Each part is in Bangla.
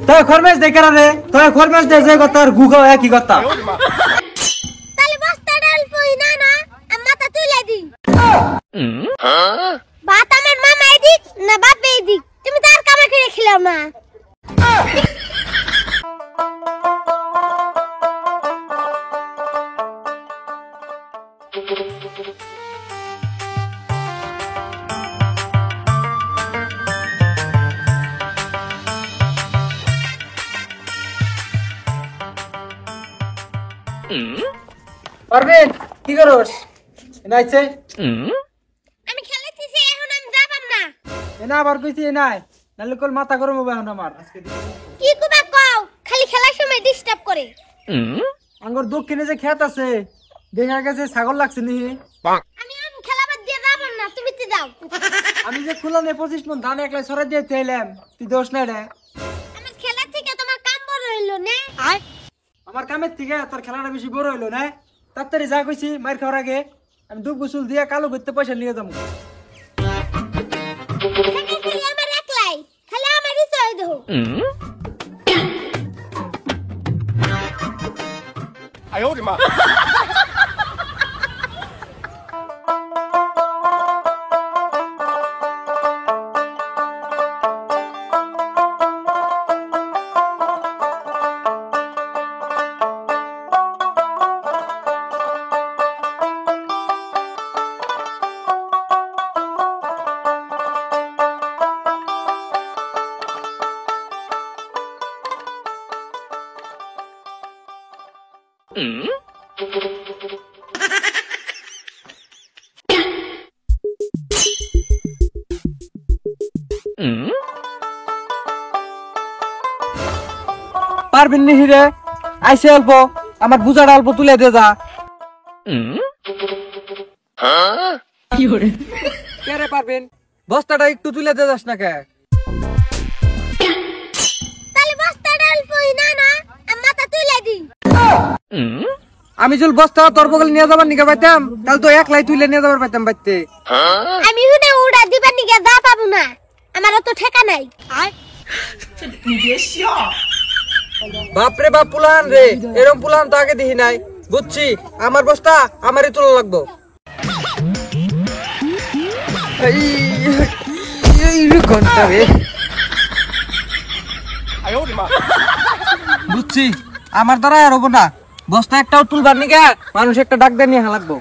তাই খরমেশ দেখে রে তাই খরমেশ দে যে কথা আর গুগাও একই কথা তাহলে বস্তাটা অল্পই না না মাথা তুলে দি ভাত আমার মামাই দিক না বাপই দিক তুমি তো আর কামে করে খেলাও না পারবেন কি করছ এনাইছে আমি খেলাইতেছি এখন আমি যাবাম না এনা আবার কইছি নাই নালে কল মাথা গরম হবে এখন আমার আজকে কি কুবা কও খালি খেলার সময় ডিস্টার্ব করে আঙ্গর দক্ষিণে যে খেত আছে দেখা গেছে ছাগল লাগছে নি আমি খেলাবার দিয়ে যাবাম না তুমি তে যাও আমি যে খুলানে 25 মন ধান একলাই সরে দিয়ে তেলাম তুই দোষ নাই রে আমার খেলা থেকে তোমার কাম বড় হইলো না আমার কামের থেকে তোর খেলাটা বেশি বড় হইলো না তাড়াতাড়ি যা কইছি মার খাওয়ার আগে আমি দুব গোসল দিয়ে কালো করতে পয়সা নিয়ে যাবো খালি আমার একলাই খালি আমারই চাই দাও哎呦我的妈！ পারবেন নি হিরে আইসে অল্প আমার বুঝাটা অল্প তুলে দে যা কি হরে কে রে পারবেন বস্তাটা একটু তুলে দে যাস না কে তাহলে বস্তাটা অল্পই না না মাথা তুলে দি আমি যদি বস্তা তোর বগলে নিয়ে যাবার নিকে পাইতাম তাহলে তো একলাই তুলে নিয়ে যাবার পাইতাম বাইতে আমি হুনে উড়া দিবার নিকে যা পাবো না আমার তো ঠেকা নাই বাপরে বাপ পুলান রে এরকম পুলান তো আগে দেখি নাই বুঝছি আমার বস্তা আমারই তোলা লাগবো ঘন্টা রে 哎呦我的妈！ বুঝছি আমার দ্বারা আর হবো না বস্তা একটাও তুলবার নিকে মানুষ একটা ডাক দিয়ে নিয়ে লাগবো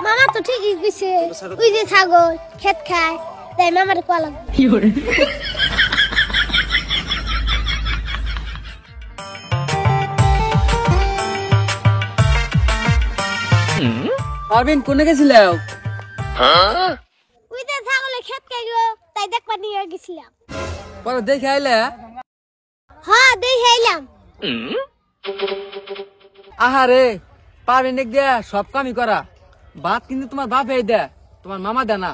মামা তো ঠিকই কইছে ওই যে ছাগল খেত খায় তাই মামার কোয়া লাগবে কি করে পারবিন কোনে গেছিলাম ওই যে ছাগলে খেত খাই গো তাই দেখবা নিয়ে গেছিলাম পরে দেখে আইলে হ্যাঁ দেখে আইলাম আহারে পারবিন এক দিয়া সব কামই করা ভাত কিন্তু তোমার বাপ এই দে তোমার মামা দে না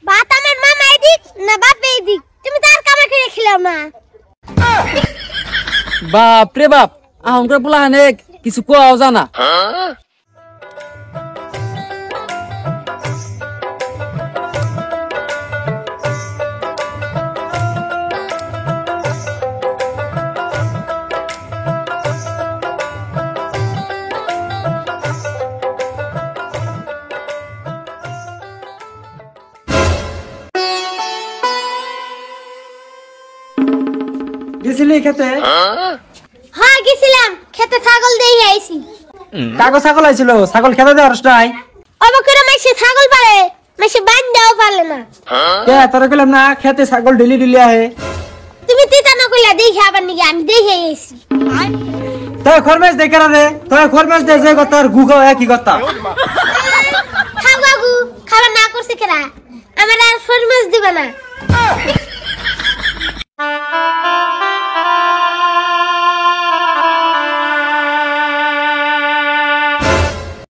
ভাত আমার মামাই দিক না বাপই দিক তুমি তো আর কামে করে খেলাও না বাপ রে বাপ আহমকার পোলা হানে কিছু কোয়াও জানা গেছিলি খেতে হ্যাঁ গেছিলাম খেতে ছাগল দিয়ে আইছি কাগজ ছাগল আইছিল ছাগল খেতে দেওয়ার নাই অবাক করে মাইছে ছাগল পারে মাইছে বান্ধাও পারলে না কে তোরা কইলাম না খেতে ছাগল ডেলি ডেলি আহে তুমি তিতা না কইলা দেখে আবার নাকি আমি দেখে আইছি তুই খরমেশ দেখে রে তুই খরমেশ দে যে কথা আর গুগাও একই কথা খাও বাবু খাবার না করছে কেরা আমার আর ফরমাস দিবে না